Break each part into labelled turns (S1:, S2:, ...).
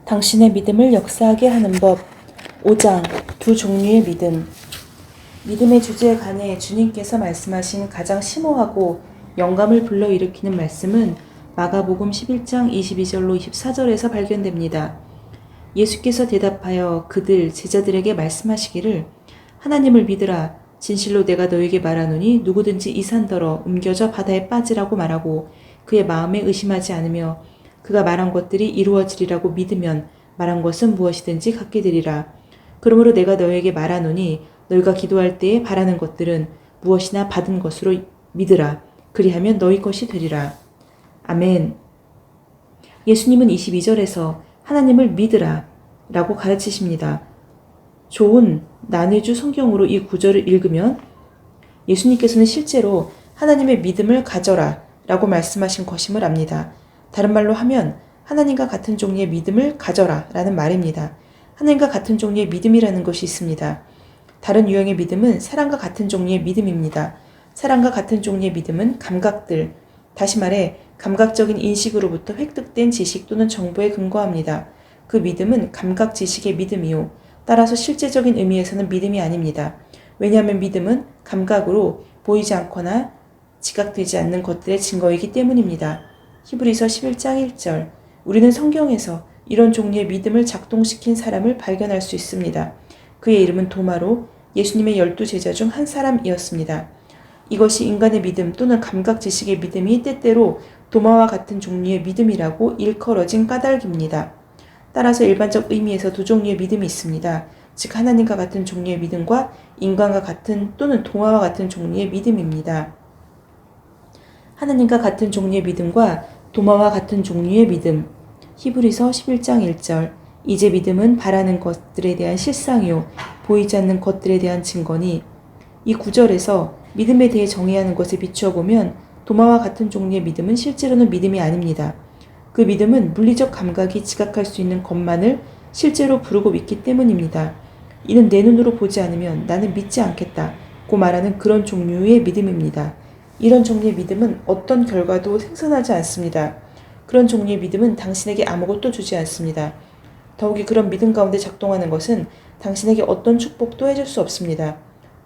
S1: 당신의 믿음을 역사하게 하는 법 5장 두 종류의 믿음. 믿음의 주제에 관해 주님께서 말씀하신 가장 심오하고 영감을 불러일으키는 말씀은 마가복음 11장 22절로 24절에서 발견됩니다. 예수께서 대답하여 그들 제자들에게 말씀하시기를 하나님을 믿으라. 진실로 내가 너에게 말하노니 누구든지 이 산더러 옮겨져 바다에 빠지라고 말하고 그의 마음에 의심하지 않으며 그가 말한 것들이 이루어지리라고 믿으면 말한 것은 무엇이든지 갖게 되리라. 그러므로 내가 너에게 말하노니 너희가 기도할 때에 바라는 것들은 무엇이나 받은 것으로 믿으라. 그리하면 너희 것이 되리라. 아멘. 예수님은 22절에서 하나님을 믿으라 라고 가르치십니다. 좋은 난해주 성경으로 이 구절을 읽으면 예수님께서는 실제로 하나님의 믿음을 가져라 라고 말씀하신 것임을 압니다. 다른 말로 하면 하나님과 같은 종류의 믿음을 가져라 라는 말입니다. 하나님과 같은 종류의 믿음이라는 것이 있습니다. 다른 유형의 믿음은 사랑과 같은 종류의 믿음입니다. 사랑과 같은 종류의 믿음은 감각들, 다시 말해 감각적인 인식으로부터 획득된 지식 또는 정보에 근거합니다. 그 믿음은 감각 지식의 믿음이요. 따라서 실제적인 의미에서는 믿음이 아닙니다. 왜냐하면 믿음은 감각으로 보이지 않거나 지각되지 않는 것들의 증거이기 때문입니다. 히브리서 11장 1절. 우리는 성경에서 이런 종류의 믿음을 작동시킨 사람을 발견할 수 있습니다. 그의 이름은 도마로 예수님의 12제자 중 한 사람이었습니다. 이것이 인간의 믿음 또는 감각 지식의 믿음이 때때로 도마와 같은 종류의 믿음이라고 일컬어진 까닭입니다. 따라서 일반적 의미에서 두 종류의 믿음이 있습니다. 즉 하나님과 같은 종류의 믿음과 인간과 같은 또는 도마와 같은 종류의 믿음입니다. 하나님과 같은 종류의 믿음과 도마와 같은 종류의 믿음. 히브리서 11장 1절. 이제 믿음은 바라는 것들에 대한 실상이요 보이지 않는 것들에 대한 증거니. 이 구절에서 믿음에 대해 정의하는 것에 비추어 보면 도마와 같은 종류의 믿음은 실제로는 믿음이 아닙니다. 그 믿음은 물리적 감각이 지각할 수 있는 것만을 실제로 부르고 믿기 때문입니다. 이는 내 눈으로 보지 않으면 나는 믿지 않겠다고 말하는 그런 종류의 믿음입니다. 이런 종류의 믿음은 어떤 결과도 생산하지 않습니다. 그런 종류의 믿음은 당신에게 아무것도 주지 않습니다. 더욱이 그런 믿음 가운데 작동하는 것은 당신에게 어떤 축복도 해줄 수 없습니다.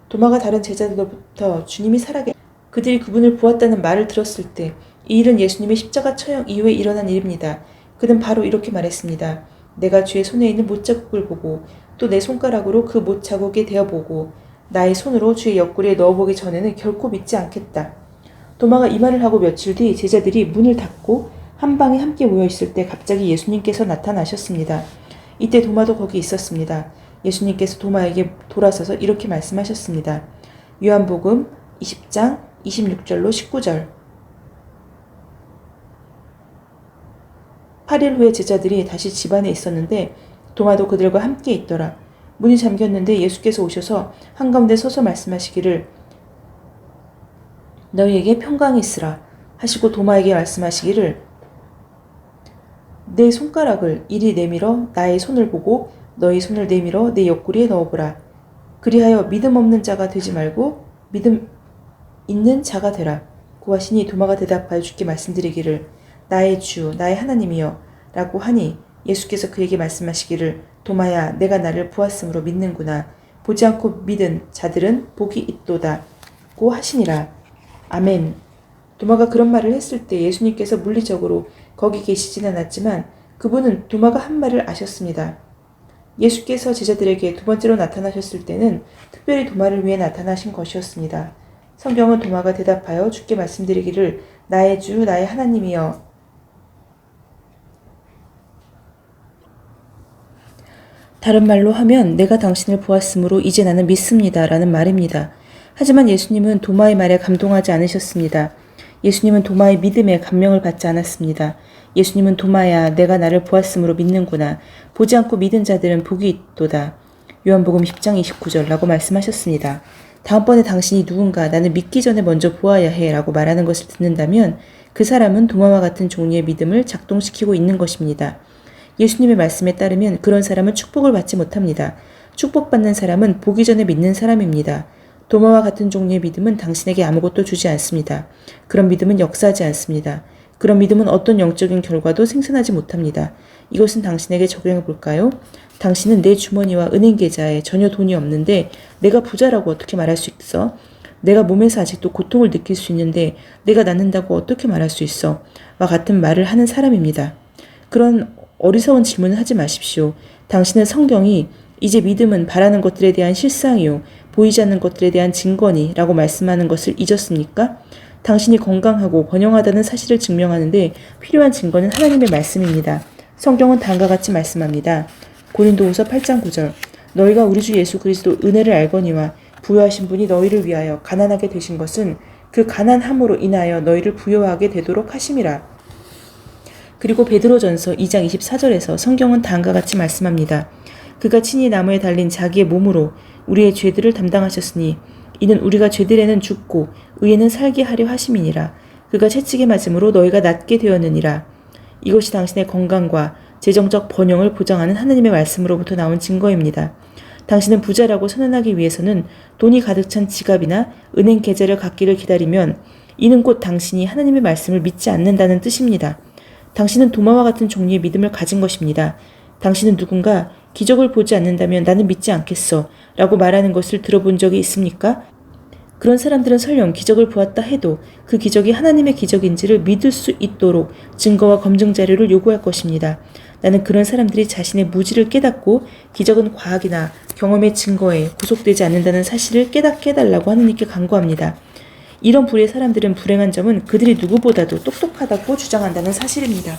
S1: 도마가 다른 제자들로부터 주님이 살아계 그들이 그분을 보았다는 말을 들었을 때 이 일은 예수님의 십자가 처형 이후에 일어난 일입니다. 그는 바로 이렇게 말했습니다. 내가 주의 손에 있는 못자국을 보고 또 내 손가락으로 그 못자국에 대어보고 나의 손으로 주의 옆구리에 넣어보기 전에는 결코 믿지 않겠다. 도마가 이 말을 하고 며칠 뒤 제자들이 문을 닫고 한 방에 함께 모여있을 때 갑자기 예수님께서 나타나셨습니다. 이때 도마도 거기 있었습니다. 예수님께서 도마에게 돌아서서 이렇게 말씀하셨습니다. 요한복음 20장 26절로 19절. 8일 후에 제자들이 다시 집안에 있었는데 도마도 그들과 함께 있더라. 문이 잠겼는데 예수께서 오셔서 한가운데 서서 말씀하시기를 너희에게 평강이 있으라 하시고 도마에게 말씀하시기를 내 손가락을 이리 내밀어 나의 손을 보고 너희 손을 내밀어 내 옆구리에 넣어보라. 그리하여 믿음 없는 자가 되지 말고 믿음 있는 자가 되라. 고 하시니 도마가 대답하여 주께 말씀드리기를 나의 주 나의 하나님이여 라고 하니 예수께서 그에게 말씀하시기를 도마야 내가 나를 보았으므로 믿는구나. 보지 않고 믿은 자들은 복이 있도다. 고 하시니라. 아멘. 도마가 그런 말을 했을 때 예수님께서 물리적으로 거기 계시진 않았지만 그분은 도마가 한 말을 아셨습니다. 예수께서 제자들에게 두 번째로 나타나셨을 때는 특별히 도마를 위해 나타나신 것이었습니다. 성경은 도마가 대답하여 주께 말씀드리기를 나의 주 나의 하나님이여 다른 말로 하면 내가 당신을 보았으므로 이제 나는 믿습니다 라는 말입니다. 하지만 예수님은 도마의 말에 감동하지 않으셨습니다. 예수님은 도마의 믿음에 감명을 받지 않았습니다. 예수님은 도마야 내가 나를 보았으므로 믿는구나. 보지 않고 믿은 자들은 복이 있도다. 요한복음 10장 29절 라고 말씀하셨습니다. 다음번에 당신이 누군가 나는 믿기 전에 먼저 보아야 해 라고 말하는 것을 듣는다면 그 사람은 도마와 같은 종류의 믿음을 작동시키고 있는 것입니다. 예수님의 말씀에 따르면 그런 사람은 축복을 받지 못합니다. 축복받는 사람은 보기 전에 믿는 사람입니다. 도마와 같은 종류의 믿음은 당신에게 아무것도 주지 않습니다. 그런 믿음은 역사하지 않습니다. 그런 믿음은 어떤 영적인 결과도 생산하지 못합니다. 이것은 당신에게 적용해 볼까요? 당신은 내 주머니와 은행 계좌에 전혀 돈이 없는데 내가 부자라고 어떻게 말할 수 있어? 내가 몸에서 아직도 고통을 느낄 수 있는데 내가 낫는다고 어떻게 말할 수 있어? 와 같은 말을 하는 사람입니다. 그런 어리석은 질문을 하지 마십시오. 당신은 성경이 이제 믿음은 바라는 것들에 대한 실상이요 보이지 않는 것들에 대한 증거니 라고 말씀하는 것을 잊었습니까? 당신이 건강하고 번영하다는 사실을 증명하는데 필요한 증거는 하나님의 말씀입니다. 성경은 다음과 같이 말씀합니다. 고린도후서 8장 9절 너희가 우리 주 예수 그리스도 은혜를 알거니와 부요하신 분이 너희를 위하여 가난하게 되신 것은 그 가난함으로 인하여 너희를 부요하게 되도록 하심이라. 그리고 베드로전서 2장 24절에서 성경은 다음과 같이 말씀합니다. 그가 친히 나무에 달린 자기의 몸으로 우리의 죄들을 담당하셨으니 이는 우리가 죄들에는 죽고 의에는 살게 하려 하심이니라. 그가 채찍에 맞음으로 너희가 낫게 되었느니라. 이것이 당신의 건강과 재정적 번영을 보장하는 하나님의 말씀으로부터 나온 증거입니다. 당신은 부자라고 선언하기 위해서는 돈이 가득 찬 지갑이나 은행 계좌를 갖기를 기다리면 이는 곧 당신이 하나님의 말씀을 믿지 않는다는 뜻입니다. 당신은 도마와 같은 종류의 믿음을 가진 것입니다. 당신은 누군가 기적을 보지 않는다면 나는 믿지 않겠어 라고 말하는 것을 들어본 적이 있습니까? 그런 사람들은 설령 기적을 보았다 해도 그 기적이 하나님의 기적인지를 믿을 수 있도록 증거와 검증 자료를 요구할 것입니다. 나는 그런 사람들이 자신의 무지를 깨닫고 기적은 과학이나 경험의 증거에 구속되지 않는다는 사실을 깨닫게 해달라고 하느님께 간구합니다. 이런 부류의 사람들은 불행한 점은 그들이 누구보다도 똑똑하다고 주장한다는 사실입니다.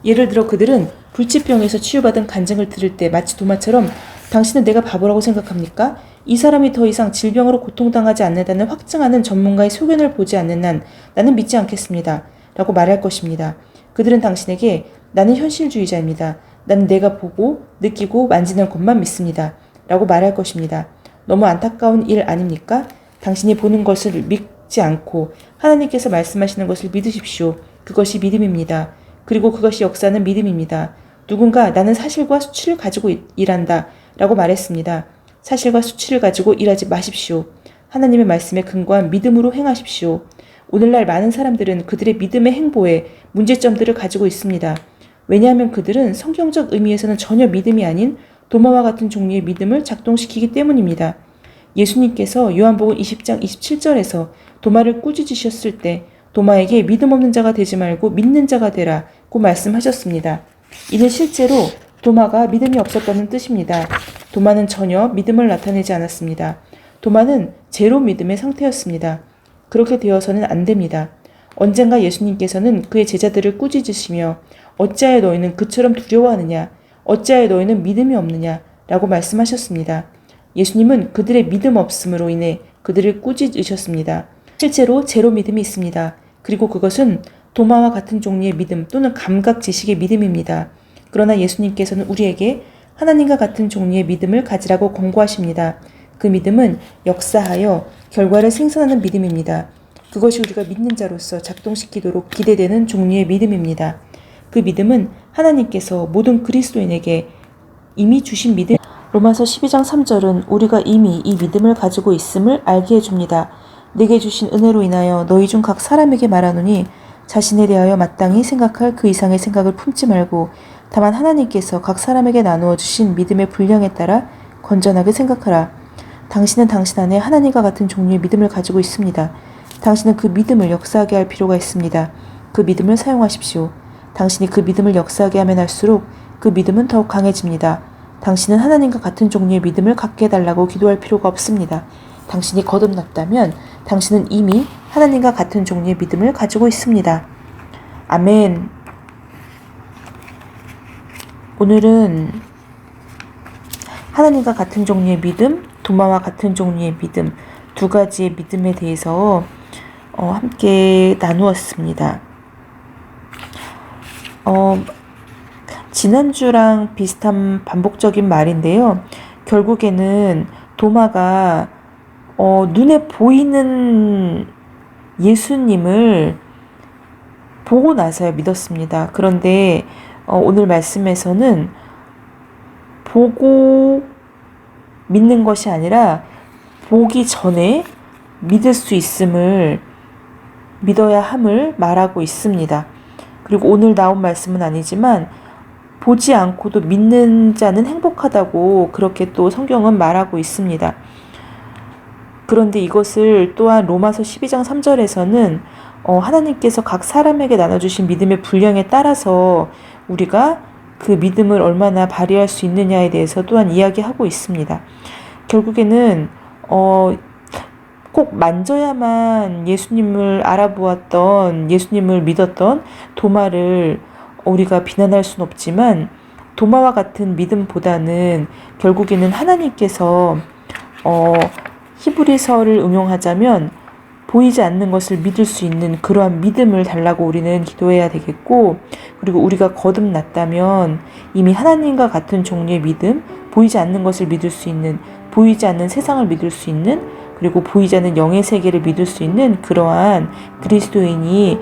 S1: 예를 들어 그들은 불치병에서 치유받은 간증을 들을 때 마치 도마처럼 당신은 내가 바보라고 생각합니까? 이 사람이 더 이상 질병으로 고통당하지 않는다는 확증하는 전문가의 소견을 보지 않는 나는 믿지 않겠습니다. 라고 말할 것입니다. 그들은 당신에게 나는 현실주의자입니다. 나는 내가 보고 느끼고 만지는 것만 믿습니다. 라고 말할 것입니다. 너무 안타까운 일 아닙니까? 당신이 보는 것을 믿지 않고 하나님께서 말씀하시는 것을 믿으십시오. 그것이 믿음입니다. 그리고 그것이 역사하는 믿음입니다. 누군가 나는 사실과 수치를 가지고 일한다 라고 말했습니다. 사실과 수치를 가지고 일하지 마십시오. 하나님의 말씀에 근거한 믿음으로 행하십시오. 오늘날 많은 사람들은 그들의 믿음의 행보에 문제점들을 가지고 있습니다. 왜냐하면 그들은 성경적 의미에서는 전혀 믿음이 아닌 도마와 같은 종류의 믿음을 작동시키기 때문입니다. 예수님께서 요한복음 20장 27절에서 도마를 꾸짖으셨을 때 도마에게 믿음 없는 자가 되지 말고 믿는 자가 되라고 말씀하셨습니다. 이는 실제로 도마가 믿음이 없었다는 뜻입니다. 도마는 전혀 믿음을 나타내지 않았습니다. 도마는 제로 믿음의 상태였습니다. 그렇게 되어서는 안 됩니다. 언젠가 예수님께서는 그의 제자들을 꾸짖으시며 어찌하여 너희는 그처럼 두려워하느냐? 어찌하여 너희는 믿음이 없느냐? 라고 말씀하셨습니다. 예수님은 그들의 믿음 없음으로 인해 그들을 꾸짖으셨습니다. 실제로 제로 믿음이 있습니다. 그리고 그것은 도마와 같은 종류의 믿음 또는 감각 지식의 믿음입니다. 그러나 예수님께서는 우리에게 하나님과 같은 종류의 믿음을 가지라고 권고하십니다. 그 믿음은 역사하여 결과를 생산하는 믿음입니다. 그것이 우리가 믿는 자로서 작동시키도록 기대되는 종류의 믿음입니다. 그 믿음은 하나님께서 모든 그리스도인에게 이미 주신 믿음. 로마서 12장 3절은 우리가 이미 이 믿음을 가지고 있음을 알게 해줍니다. 내게 주신 은혜로 인하여 너희 중 각 사람에게 말하노니 자신에 대하여 마땅히 생각할 그 이상의 생각을 품지 말고 다만 하나님께서 각 사람에게 나누어 주신 믿음의 분량에 따라 건전하게 생각하라. 당신은 당신 안에 하나님과 같은 종류의 믿음을 가지고 있습니다. 당신은 그 믿음을 역사하게 할 필요가 있습니다. 그 믿음을 사용하십시오. 당신이 그 믿음을 역사하게 하면 할수록 그 믿음은 더욱 강해집니다. 당신은 하나님과 같은 종류의 믿음을 갖게 해달라고 기도할 필요가 없습니다. 당신이 거듭났다면 당신은 이미 하나님과 같은 종류의 믿음을 가지고 있습니다. 아멘. 오늘은 하나님과 같은 종류의 믿음, 도마와 같은 종류의 믿음, 두 가지의 믿음에 대해서 함께 나누었습니다. 지난주랑 비슷한 반복적인 말인데요. 결국에는 도마가 눈에 보이는 예수님을 보고 나서야 믿었습니다. 그런데 오늘 말씀에서는 보고 믿는 것이 아니라 보기 전에 믿을 수 있음을 믿어야 함을 말하고 있습니다. 그리고 오늘 나온 말씀은 아니지만 보지 않고도 믿는 자는 행복하다고 그렇게 또 성경은 말하고 있습니다. 그런데 이것을 또한 로마서 12장 3절에서는 하나님께서 각 사람에게 나눠주신 믿음의 분량에 따라서 우리가 그 믿음을 얼마나 발휘할 수 있느냐에 대해서 또한 이야기하고 있습니다. 결국에는 꼭 만져야만 예수님을 알아보았던, 예수님을 믿었던 도마를 우리가 비난할 수는 없지만, 도마와 같은 믿음보다는 결국에는 하나님께서 히브리서를 응용하자면 보이지 않는 것을 믿을 수 있는 그러한 믿음을 달라고 우리는 기도해야 되겠고, 그리고 우리가 거듭났다면 이미 하나님과 같은 종류의 믿음, 보이지 않는 것을 믿을 수 있는, 보이지 않는 세상을 믿을 수 있는, 그리고 보이지 않는 영의 세계를 믿을 수 있는 그러한 그리스도인이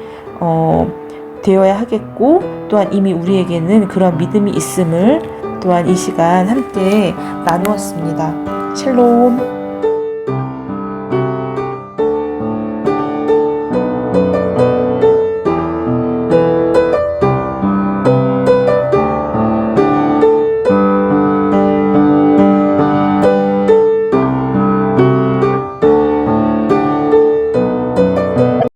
S1: 되어야 하겠고, 또한 이미 우리에게는 그러한 믿음이 있음을 또한 이 시간 함께 나누었습니다. 샬롬.